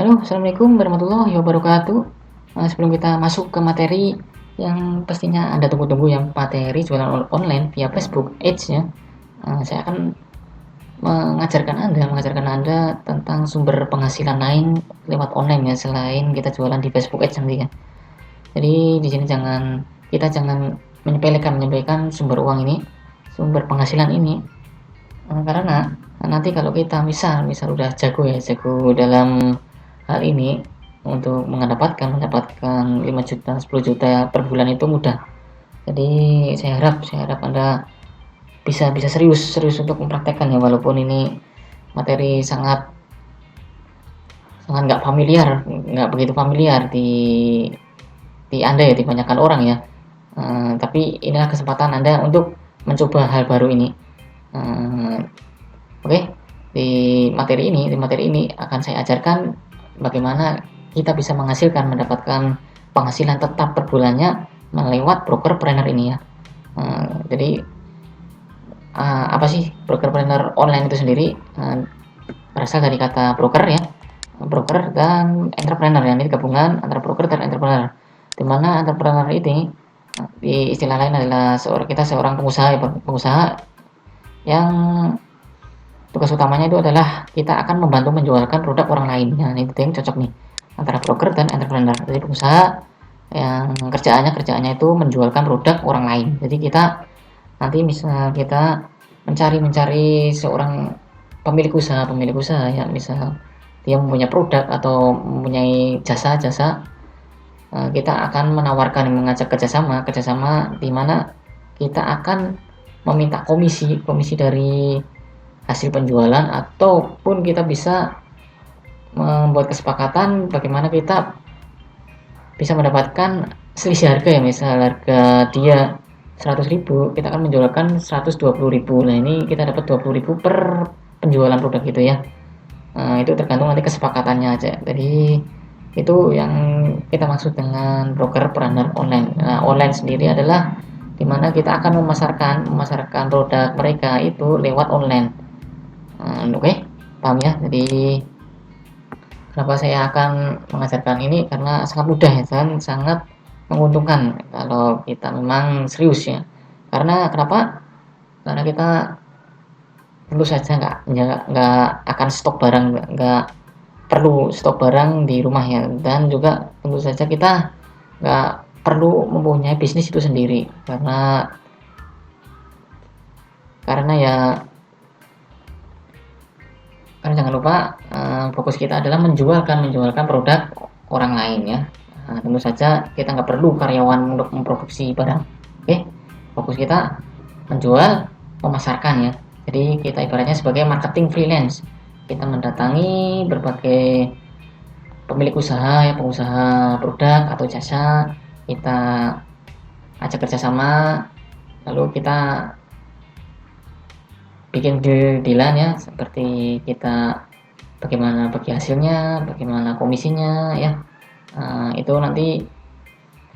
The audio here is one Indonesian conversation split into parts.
Halo, Assalamualaikum warahmatullahi wabarakatuh. Sebelum kita masuk ke materi yang pastinya Anda tunggu-tunggu, yang materi jualan online via Facebook Ads ya, saya akan mengajarkan Anda tentang sumber penghasilan lain lewat online ya, selain kita jualan di Facebook Ads nanti ya. Jadi di sini kita jangan menyepelekan sumber uang ini, sumber penghasilan ini, karena nanti kalau kita misal udah jago dalam hal ini, untuk mendapatkan 5 juta 10 juta per bulan itu mudah. Jadi saya harap Anda bisa serius untuk mempraktekkan ya, walaupun ini materi sangat sangat nggak begitu familiar di Anda ya, di banyakkan orang ya. Tapi inilah kesempatan Anda untuk mencoba hal baru ini. Oke, di materi ini akan saya ajarkan bagaimana kita bisa mendapatkan penghasilan tetap per bulannya melewat brokerpreneur ini ya. Jadi apa sih brokerpreneur online itu sendiri? Berasal dari kata broker ya, broker dan entrepreneur ya, ini gabungan antara broker dan entrepreneur. Dimana entrepreneur ini di istilah lain adalah seorang pengusaha yang tugas utamanya itu adalah kita akan membantu menjualkan produk orang lain. Nah, ini yang cocok nih antara broker dan entrepreneur. Jadi pengusaha yang kerjaannya itu menjualkan produk orang lain. Jadi kita nanti misal kita mencari seorang pemilik usaha ya, misal dia mempunyai produk atau mempunyai jasa, kita akan mengajak kerjasama di mana kita akan meminta komisi dari hasil penjualan, ataupun kita bisa membuat kesepakatan bagaimana kita bisa mendapatkan selisih harga ya, misal harga dia 100.000, kita akan menjualkan 120.000. Nah, ini kita dapat 20.000 per penjualan produk itu ya. Itu tergantung nanti kesepakatannya aja. Jadi itu yang kita maksud dengan brokerpreneur online. Online sendiri adalah dimana kita akan memasarkan produk mereka itu lewat online. Oke, paham ya? Jadi kenapa saya akan mengajarkan ini, karena sangat mudah ya, dan sangat menguntungkan kalau kita memang serius ya. Karena kenapa? Karena kita tentu saja nggak akan stok barang, nggak perlu stok barang di rumah ya, dan juga tentu saja kita nggak perlu mempunyai bisnis itu sendiri, karena jangan lupa, fokus kita adalah menjualkan produk orang lain ya. Tentu saja kita nggak perlu karyawan untuk memproduksi barang. Oke, fokus kita menjual, memasarkan ya. Jadi kita ibaratnya sebagai marketing freelance. Kita mendatangi berbagai pemilik usaha ya, pengusaha produk atau jasa, kita ajak kerjasama, lalu kita bikin deal-dealan ya, seperti kita bagaimana bagi hasilnya, bagaimana komisinya ya. Itu nanti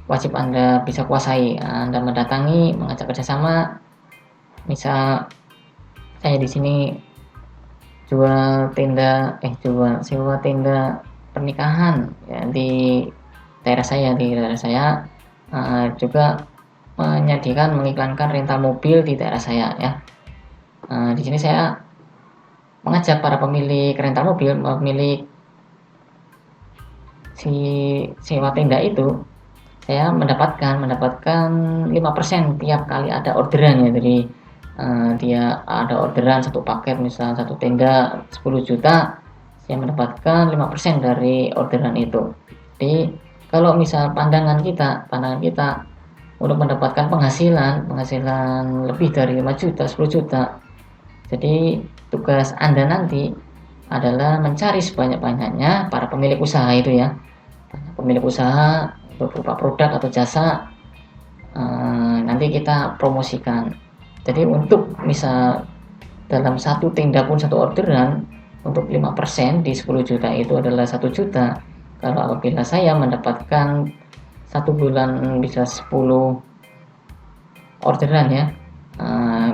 wajib Anda bisa kuasai. Anda mendatangi, mengajak kerjasama. Misal saya di sini sewa tenda pernikahan ya, di daerah saya juga mengiklankan rental mobil di daerah saya ya. Di sini saya mengajak para pemilik rental mobil, pemilik si sewa tenda itu, saya mendapatkan 5% tiap kali ada orderan ya. Jadi dia ada orderan satu paket, misal satu tenda 10 juta, saya mendapatkan 5% dari orderan itu. Jadi kalau misal pandangan kita untuk mendapatkan penghasilan lebih dari 5 juta 10 juta, jadi tugas Anda nanti adalah mencari sebanyak-banyaknya para pemilik usaha itu ya. Pemilik usaha berupa produk atau jasa, nanti kita promosikan. Jadi untuk misal dalam satu tenda pun satu orderan, untuk 5% di 10 juta itu adalah 1 juta. Kalau apabila saya mendapatkan satu bulan bisa 10 orderan ya,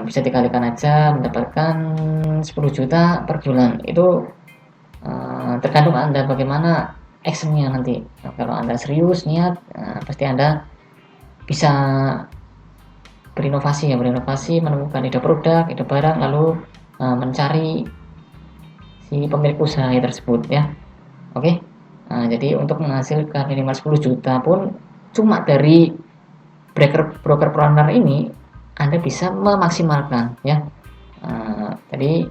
bisa dikalikan aja, mendapatkan 10 juta per bulan. Itu tergantung Anda bagaimana actionnya nanti. Kalau Anda serius niat, pasti Anda bisa berinovasi menemukan ide produk, ide barang, lalu mencari si pemilik usaha tersebut ya. Oke. Jadi untuk menghasilkan minimal 10 juta pun cuma dari brokerpreneur ini Anda bisa memaksimalkan ya. Jadi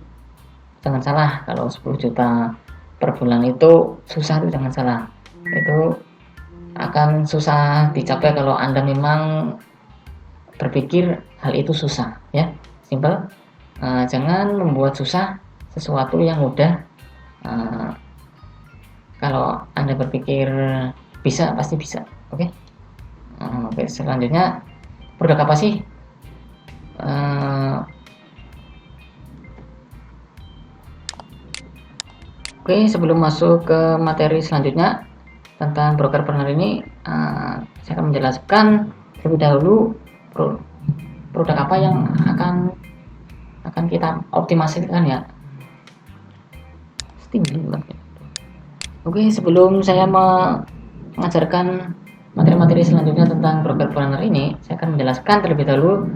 jangan salah, kalau 10 juta per bulan itu susah, itu jangan salah. Itu akan susah dicapai kalau Anda memang berpikir hal itu susah ya. Simple. Jangan membuat susah sesuatu yang mudah. Kalau Anda berpikir bisa, pasti bisa. Oke. Oke, selanjutnya produk apa sih? Oke, sebelum masuk ke materi selanjutnya tentang brokerpreneur ini, saya akan menjelaskan terlebih dahulu produk apa yang akan kita optimasikan ya. Oke, sebelum saya mengajarkan materi-materi selanjutnya tentang brokerpreneur ini, saya akan menjelaskan terlebih dahulu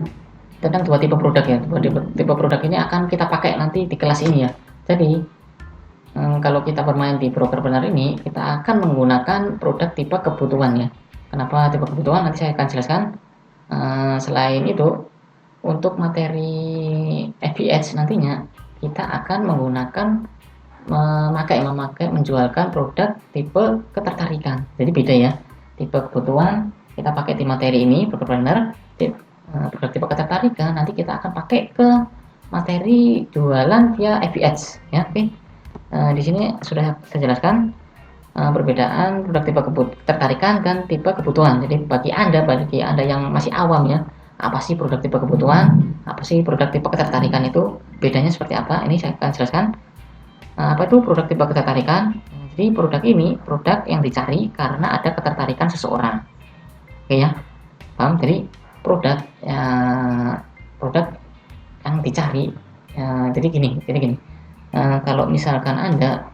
tentang dua tipe produk ya. Dua tipe produk ini akan kita pakai nanti di kelas ini ya. Jadi kalau kita bermain di brokerpreneur ini, kita akan menggunakan produk tipe kebutuhan ya. Kenapa tipe kebutuhan? Nanti saya akan jelaskan. Selain itu, untuk materi FBH nantinya, kita akan memakai menjualkan produk tipe ketertarikan. Jadi beda ya. Tipe kebutuhan kita pakai di materi ini brokerpreneur, produk tipe ketertarikan nanti kita akan pakai ke materi jualan via FBH ya. Oke. Di sini sudah saya jelaskan perbedaan produk tipe ketertarikan dan tipe kebutuhan. Jadi bagi anda yang masih awam ya, apa sih produk tipe kebutuhan, apa sih produk tipe ketertarikan, itu bedanya seperti apa, ini saya akan jelaskan. Apa itu produk tipe ketertarikan? Jadi produk ini produk yang dicari karena ada ketertarikan seseorang. Oke ya, paham? Jadi produk yang dicari. Jadi gini. Kalau misalkan Anda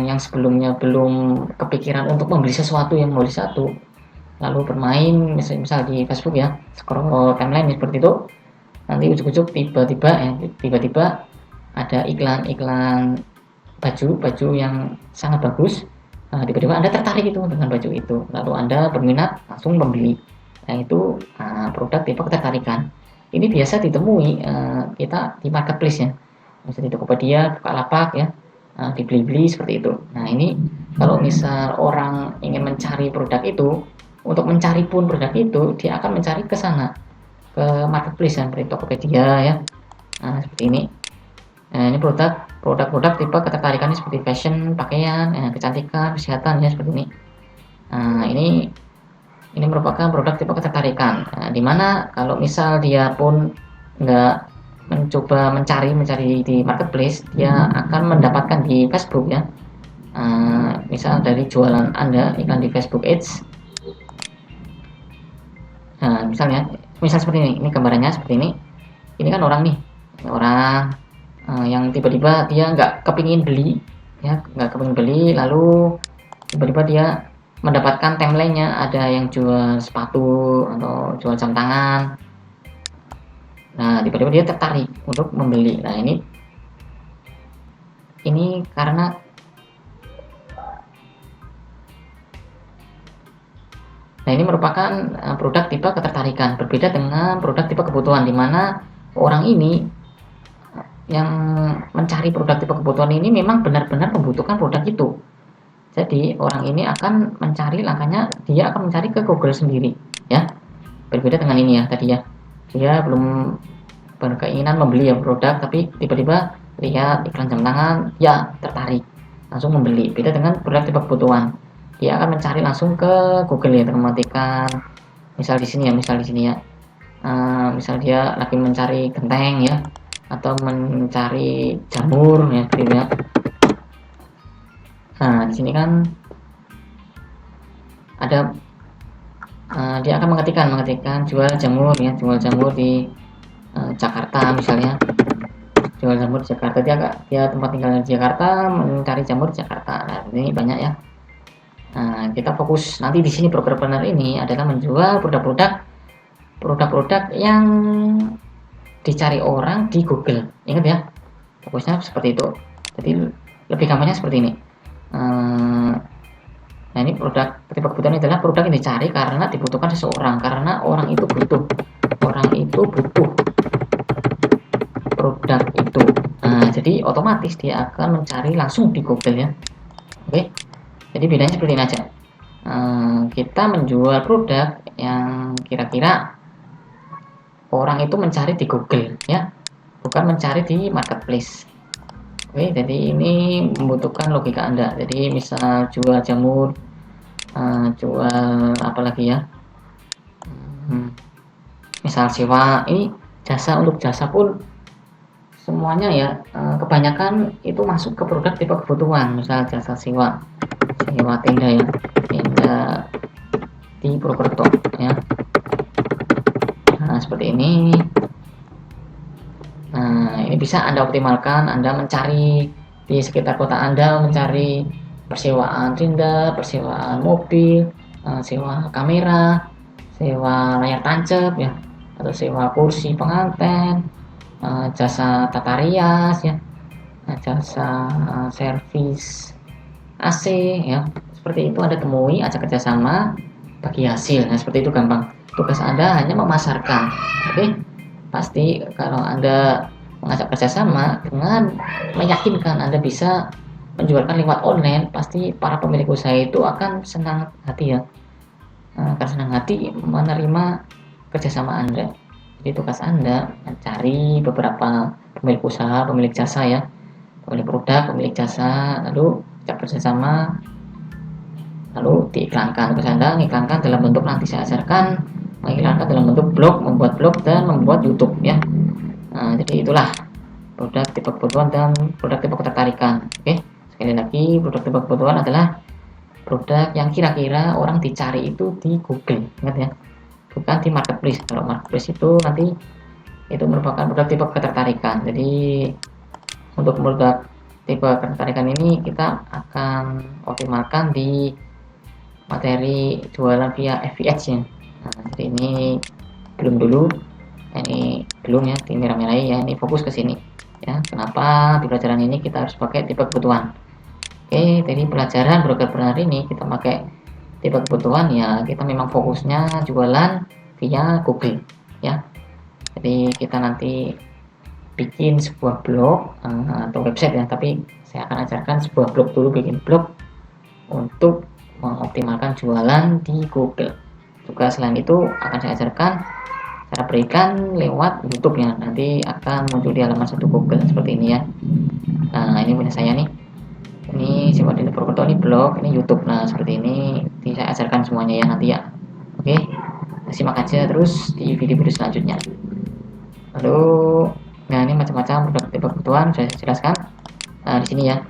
yang sebelumnya belum kepikiran untuk membeli sesuatu yang membeli satu, lalu bermain misal di Facebook ya, scroll timeline seperti itu, nanti ujuk-ujuk tiba-tiba ada iklan baju yang sangat bagus. Tiba-tiba Anda tertarik itu dengan baju itu, lalu Anda berminat langsung membeli. Nah itu produk tipe ketertarikan. Ini biasa ditemui kita di marketplace ya, bisa di Tokopedia, Bukalapak ya, di Blibli seperti itu. Nah ini kalau misal orang ingin mencari produk itu, untuk mencari pun produk itu dia akan mencari ke sana, ke marketplace ya, seperti Tokopedia ya. Seperti ini. Nah ini produk tipe ketertarikan seperti fashion, pakaian, kecantikan, kesehatan ya, seperti ini. Ini merupakan produk tipe ketertarikan. Dimana kalau misal dia pun nggak mencoba mencari di marketplace, dia akan mendapatkan di Facebook ya. Misal dari jualan Anda iklan di Facebook Ads. Misal seperti ini gambarannya seperti ini. Ini kan orang yang tiba-tiba dia nggak kepingin beli ya, lalu tiba-tiba dia mendapatkan timelinenya ada yang jual sepatu atau jual jam tangan. Nah tiba-tiba dia tertarik untuk membeli. Nah ini karena ini merupakan produk tipe ketertarikan, berbeda dengan produk tipe kebutuhan, di mana orang ini yang mencari produk tipe kebutuhan ini memang benar-benar membutuhkan produk itu. Jadi orang ini akan mencari, langkahnya dia akan mencari ke Google sendiri ya. Berbeda dengan ini ya tadi ya, dia belum berkeinginan membeli ya produk, tapi tiba-tiba lihat iklan jam tangan ya tertarik langsung membeli. Beda dengan produk tipe kebutuhan, dia akan mencari langsung ke Google ya, mengetikkan misal di sini ya, misal dia lagi mencari genteng ya, atau mencari jamur ya, gitu ya. Nah di sini kan ada dia akan mengetikkan jual jamur ya, jual jamur di Jakarta misalnya, jual jamur di Jakarta, dia tempat tinggal di Jakarta, mencari jamur di Jakarta. Nah, ini banyak ya. Nah, kita fokus nanti di sini brokerpreneur ini adalah menjual produk-produk yang dicari orang di Google. Ingat ya, fokusnya seperti itu. Jadi lebih gampangnya seperti ini. Nah, ini produk tipe kebutuhan adalah produk yang dicari karena dibutuhkan seseorang, karena orang itu butuh produk itu. Nah, jadi otomatis dia akan mencari langsung di Google ya. Oke, jadi bedanya seperti ini aja. Kita menjual produk yang kira-kira orang itu mencari di Google ya, bukan mencari di marketplace. Oke, jadi ini membutuhkan logika Anda. Jadi misal jual jamur, jual apa lagi ya, misal sewa, ini jasa, untuk jasa pun semuanya ya, kebanyakan itu masuk ke produk tipe kebutuhan. Misal jasa sewa tenda ya, tenda di Purwokerto ya. Nah, seperti ini. Nah, ini bisa Anda optimalkan. Anda mencari di sekitar kota Anda, mencari persewaan tenda, persewaan mobil, sewa kamera, sewa layar tancap ya, atau sewa kursi pengantin, jasa tata rias ya, jasa servis AC ya. Seperti itu Anda temui, ajak kerjasama, bagi hasil. Nah, seperti itu gampang. Tugas Anda hanya memasarkan. Oke, pasti kalau Anda mengajak kerjasama dengan meyakinkan Anda bisa menjualkan lewat online, pasti para pemilik usaha itu akan senang hati ya, akan senang hati menerima kerjasama Anda. Jadi tugas Anda mencari beberapa pemilik usaha, pemilik jasa ya, pemilik produk, pemilik jasa, lalu ajak kerjasama, lalu diiklankan. Tugas Anda mengiklankan dalam bentuk, nanti saya ajarkan mengiklankan dalam bentuk blog, membuat blog dan membuat YouTube ya. Nah, jadi itulah produk tipe kebutuhan dan produk tipe ketertarikan. Oke, sekali lagi, produk tipe kebutuhan adalah produk yang kira-kira orang dicari itu di Google. Ingat ya, bukan di marketplace. Kalau marketplace itu nanti itu merupakan produk tipe ketertarikan. Jadi untuk produk tipe ketertarikan ini kita akan optimalkan di materi jualan via FBX ya. Nah, jadi ini belum dulu, ini belum ya, di merah-merah ya, ini fokus ke sini ya. Kenapa di pelajaran ini kita harus pakai tipe kebutuhan? Oke, jadi pelajaran brokerpreneur ini kita pakai tipe kebutuhan ya, kita memang fokusnya jualan via Google ya. Jadi kita nanti bikin sebuah blog atau website ya, tapi saya akan ajarkan sebuah blog dulu, bikin blog untuk mengoptimalkan jualan di Google. Juga selain itu akan saya ajarkan cara berikan lewat YouTube ya, nanti akan muncul di halaman 1 Google seperti ini ya. Nah, ini punya saya nih, ini Sewa Tenda Purwokerto, ini blog, ini YouTube. Nah, seperti ini saya ajarkan semuanya ya nanti ya. Oke, simak aja terus di video-video selanjutnya. Lalu, nah ini macam-macam produk tipe kebutuhan saya jelaskan. Nah, di sini ya,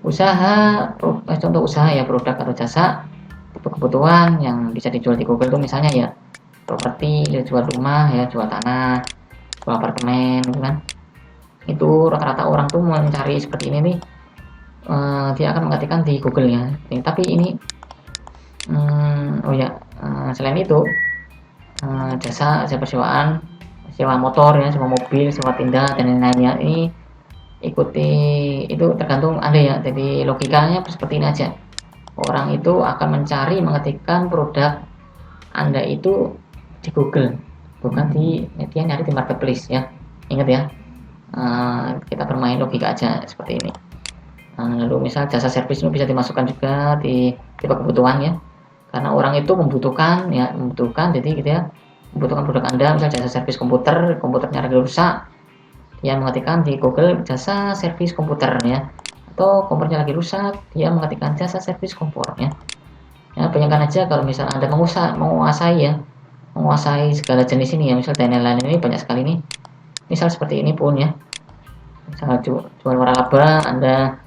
contoh usaha ya, produk atau jasa tipe kebutuhan yang bisa dijual di Google itu misalnya ya, properti, jual rumah ya, jual tanah, jual apartemen gitu kan. Itu rata-rata orang tuh mencari seperti ini nih, dia akan mengetikkan di Google ya. Tapi ini selain itu jasa persewaan, sewa motor ya, sewa mobil, sewa tenda dan lain-lainnya, ini ikuti, itu tergantung Anda ya. Jadi logikanya seperti ini aja, orang itu akan mencari, mengetikkan produk Anda itu di Google, bukan dia nyari di marketplace ya. Ingat ya, kita bermain logika aja seperti ini. Lalu misal jasa servis itu bisa dimasukkan juga di tipe kebutuhan ya, karena orang itu membutuhkan, jadi gitu ya, membutuhkan produk Anda. Misal jasa servis komputernya lagi rusak, dia mengetikkan di Google jasa servis komputer ya, atau kompornya lagi rusak, dia mengetikkan jasa servis kompor ya. Bayangkan aja kalau misal Anda menguasai segala jenis ini ya, misal lain-lain ini banyak sekali nih, misal seperti ini pun ya, misal jual waralaba, Anda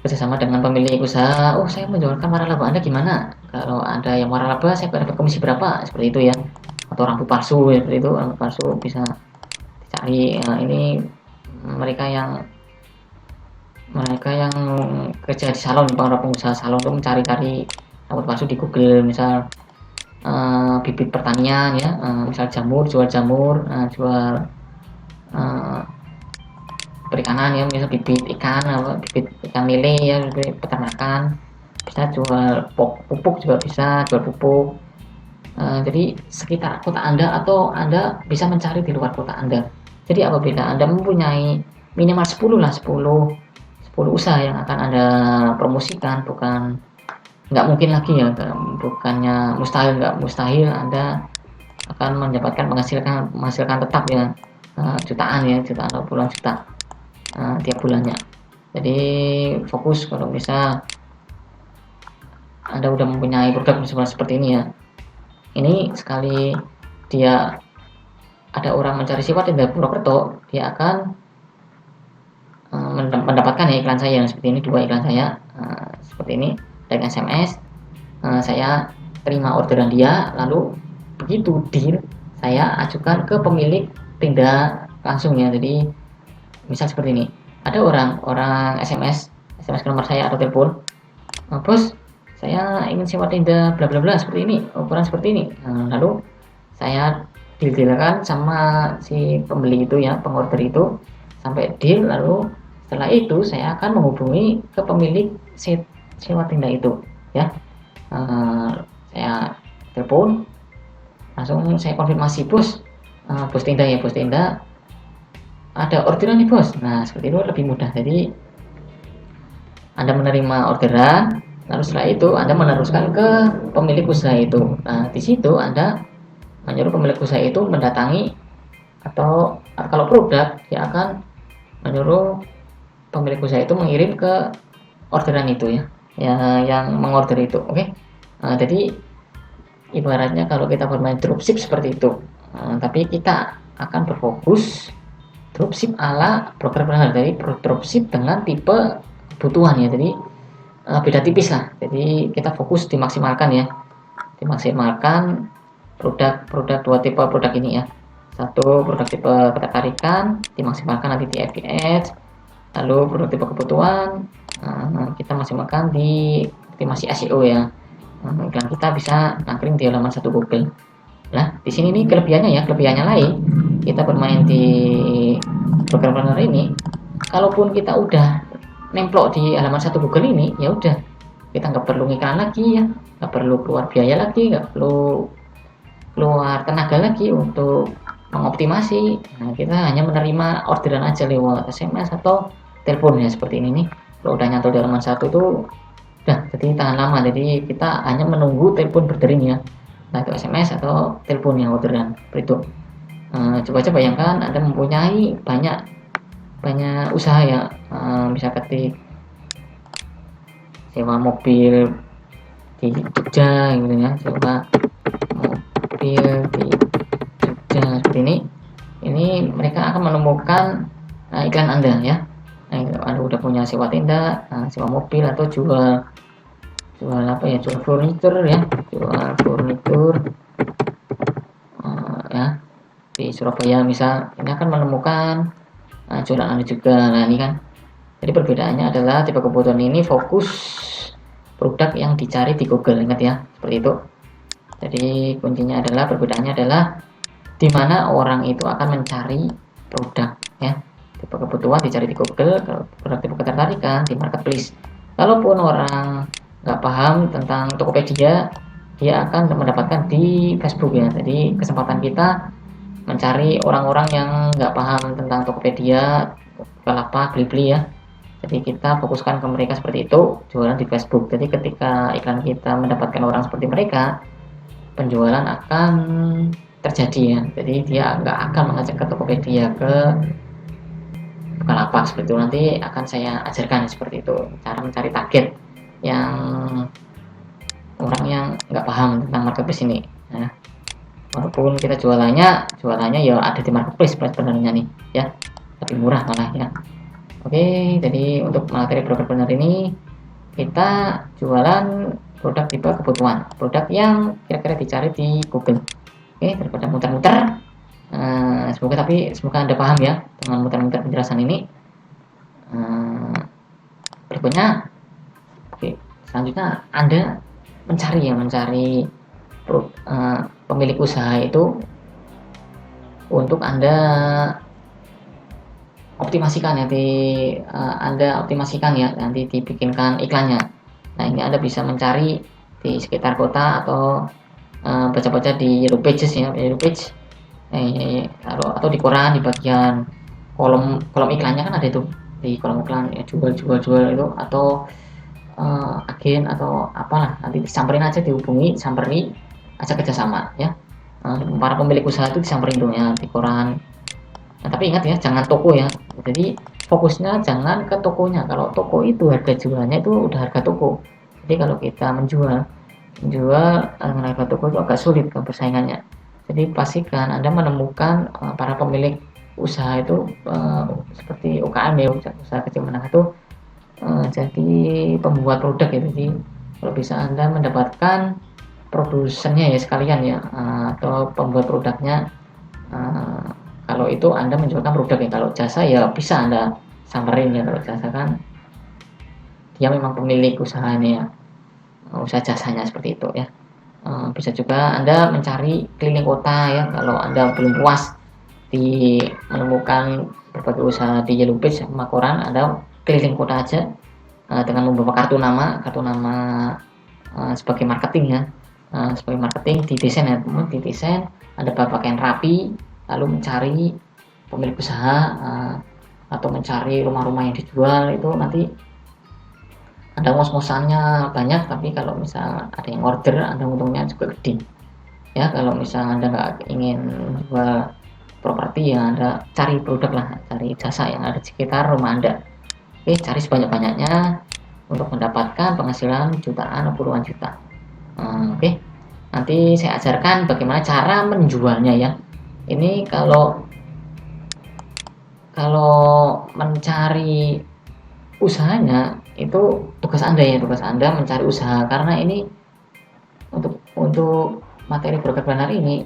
kerjasama dengan pemilik usaha, saya menjualkan waralaba, Anda gimana? Kalau Anda yang waralaba, saya dapat komisi berapa? Seperti itu ya. Atau rambut palsu ya, seperti itu, rambut palsu bisa dicari. Ini mereka yang kerja di salon, para pengusaha salon itu mencari-cari rambut palsu di Google, misal bibit pertanian ya, misal jamur, jual jamur, jual perikanan ya, misal bibit ikan, bibit ikan lele ya, bibit peternakan, bisa jual pupuk juga bisa jual pupuk. Jadi sekitar kota Anda atau Anda bisa mencari di luar kota Anda. Jadi apabila Anda mempunyai minimal 10 lah, 10 usaha yang akan Anda promosikan, nggak mungkin lagi ya, bukannya nggak mustahil Anda akan mendapatkan menghasilkan tetap ya, jutaan atau puluhan juta tiap bulannya. Jadi fokus kalau bisa Anda udah mempunyai produk seperti ini ya. Ini sekali dia ada orang mencari siwat di Purwokerto, dia akan mendapatkan ya iklan saya yang seperti ini, 2 iklan saya seperti ini dengan SMS. Saya terima orderan dia, lalu begitu deal saya ajukan ke pemilik tenda langsung ya. Jadi misal seperti ini, ada orang SMS ke nomor saya atau telepon, bos saya ingin sewa tenda bla bla bla seperti ini, ukuran seperti ini. Lalu saya deal-dealkan sama si pembeli itu ya, pengorder itu sampai deal. Lalu setelah itu saya akan menghubungi ke pemilik sewa tenda itu ya. Saya telepon, langsung saya konfirmasi, bos tenda ya, bos tenda ada orderan nih bos. Nah seperti itu lebih mudah. Jadi Anda menerima orderan, lalu setelah itu Anda meneruskan ke pemilik usaha itu. Nah di situ Anda menyuruh pemilik usaha itu mendatangi, atau kalau produk dia akan menyuruh pemilik usaha itu mengirim ke orderan itu ya, yang mengorder itu. Oke. Jadi ibaratnya kalau kita bermain dropship seperti itu, tapi kita akan berfokus dropship ala broker-broker. Jadi dropship dengan tipe kebutuhan ya, jadi beda tipis lah. Jadi kita fokus dimaksimalkan produk 2 tipe produk ini ya. Satu produk tipe ketertarikan dimaksimalkan nanti di FBS, lalu produk tipe kebutuhan kita maksimalkan di optimasi SEO ya. Iklan kita bisa nangkring di halaman 1 Google. Nah di sini nih kelebihannya lain, kita bermain di broker ini, kalaupun kita udah nemplok di halaman 1 Google ini, ya udah kita nggak perlu ngiklan lagi ya, nggak perlu keluar biaya lagi, nggak perlu keluar tenaga lagi untuk mengoptimasi. Nah kita hanya menerima orderan aja lewat SMS atau telepon ya, seperti ini nih. Kalau udah nyantol di halaman 1 tuh udah jadi tahan lama, jadi kita hanya menunggu telepon berdering ya, nah itu SMS atau telepon yang orderan seperti itu. Coba bayangkan Anda mempunyai banyak usaha ya, bisa ketik sewa mobil di Jogja gitu ya, sewa mobil di Jogja seperti ini mereka akan menemukan iklan Anda ya. Anda udah punya sewa tenda, sewa mobil, atau jual apa ya, jual furnitur ya, ya di Surabaya misal, ini akan menemukan jualan Anda juga. Nah ini kan, jadi perbedaannya adalah tipe kebutuhan ini fokus produk yang dicari di Google, ingat ya, seperti itu. Jadi kuncinya adalah, perbedaannya adalah di mana orang itu akan mencari produk ya. Tipe kebutuhan dicari di Google, kalau produk tipe ketertarikan di marketplace. Kalaupun orang nggak paham tentang Tokopedia, dia akan mendapatkan di Facebook ya. Jadi kesempatan kita mencari orang-orang yang nggak paham tentang Tokopedia, Bukalapak, Blibli ya. Jadi kita fokuskan ke mereka seperti itu, jualan di Facebook. Jadi ketika iklan kita mendapatkan orang seperti mereka, penjualan akan terjadi ya. Jadi dia nggak akan mengajak ke Tokopedia, ke Bukalapak seperti itu. Nanti akan saya ajarkan seperti itu, cara mencari target yang orang yang nggak paham tentang marketplace ini ya. Walaupun kita jualannya ya ada di marketplace sebenarnya nih ya, lebih murah malah ya. Oke, jadi untuk materi broker ini kita jualan produk tipe kebutuhan, produk yang kira-kira dicari di Google. Oke, daripada muter-muter, Semoga Anda paham ya dengan muter-muter penjelasan ini. Berikutnya, oke, selanjutnya Anda mencari pemilik usaha itu untuk Anda optimasikan ya, Anda optimasikan ya, nanti dibikinkan iklannya. Nah, ini Anda bisa mencari di sekitar kota atau baca-baca di Yellow Pages ya, Yellow Page, atau di koran di bagian kolom iklannya kan ada itu, di kolom iklan ya, jual itu, atau agen atau apalah, nanti disamperin aja, samperi aja kerjasama ya. Para pemilik usaha itu disamperin dulu ya di koran. Nah, tapi ingat ya, jangan toko ya. Jadi fokusnya jangan ke tokonya. Kalau toko itu harga jualnya itu udah harga toko. Jadi kalau kita menjual dengan harga toko itu agak sulit persaingannya. Jadi pastikan Anda menemukan para pemilik usaha itu seperti UKM ya, usaha kecil menengah itu jadi pembuat produk ya. Jadi kalau bisa Anda mendapatkan produsennya ya sekalian ya, atau pembuat produknya. Kalau itu Anda menjualkan produk ya, kalau jasa ya bisa Anda samperin ya. Kalau jasa kan dia memang pemilik usahanya ya, usaha jasanya seperti itu ya. Bisa juga Anda mencari keliling kota ya, kalau Anda belum puas menemukan berbagai usaha di Yellow Page sama koran, Anda keliling kota aja dengan membawa kartu nama sebagai marketing ya, sebagai marketing didesain ya, didesain Anda pakaian rapi, lalu mencari pemilik usaha atau mencari rumah-rumah yang dijual. Itu nanti Anda ngos-ngosannya banyak, tapi kalau misal ada yang order, Anda untungnya juga gede ya. Kalau misal Anda nggak ingin jual properti ya, Anda cari produk lah, cari jasa yang ada di sekitar rumah Anda. Oke, cari sebanyak-banyaknya untuk mendapatkan penghasilan jutaan atau puluhan juta. Oke, nanti saya ajarkan bagaimana cara menjualnya ya. Ini kalau mencari usahanya itu tugas Anda ya, tugas Anda mencari usaha, karena ini untuk materi broker planner ini,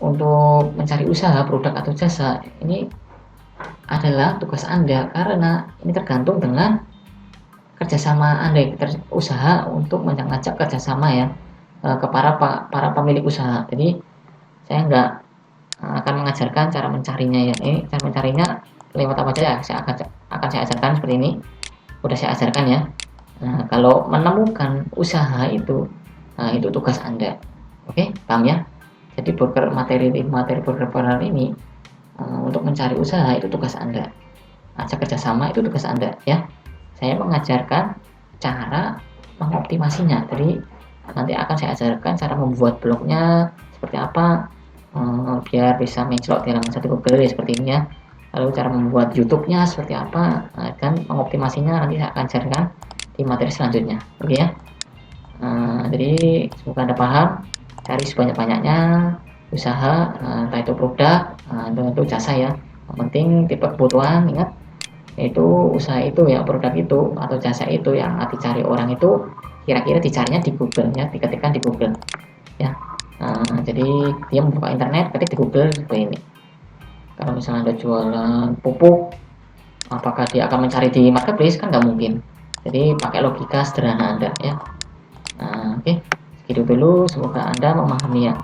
untuk mencari usaha produk atau jasa ini adalah tugas Anda, karena ini tergantung dengan kerjasama Anda, usaha untuk mengajak kerjasama ya ke para pemilik usaha. Jadi saya nggak akan mengajarkan cara mencarinya ya. Ini cara mencarinya lewat apa saja, saya ajarkan seperti ini, udah saya ajarkan ya. Nah, kalau menemukan usaha itu tugas Anda. Oke, paham ya? Jadi materi broker planner ini untuk mencari usaha itu tugas Anda, ajak kerjasama itu tugas Anda ya. Saya mengajarkan cara mengoptimasinya. Jadi nanti akan saya ajarkan cara membuat blognya seperti apa, biar bisa mencelok di halaman 1 Google ya, seperti ini ya. Lalu cara membuat YouTube-nya seperti apa, dan mengoptimasinya nanti saya akan ajarkan di materi selanjutnya. Oke ya. Jadi semoga Anda paham. Cari sebanyak-banyaknya usaha, entah itu produk atau itu jasa ya. Yang penting tipe kebutuhan, ingat, itu usaha itu ya, produk itu atau jasa itu yang dicari orang itu kira-kira dicarinya di Google ya, diketikkan di Google ya. Jadi dia membuka internet, ketik di Google seperti ini. Kalau misalnya Anda jualan pupuk, apakah dia akan mencari di marketplace? Kan nggak mungkin. Jadi pakai logika sederhana Anda ya. Oke, segitu dulu, semoga Anda memahami ya.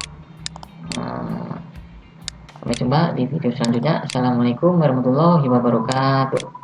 Sampai jumpa di video selanjutnya. Assalamualaikum warahmatullahi wabarakatuh.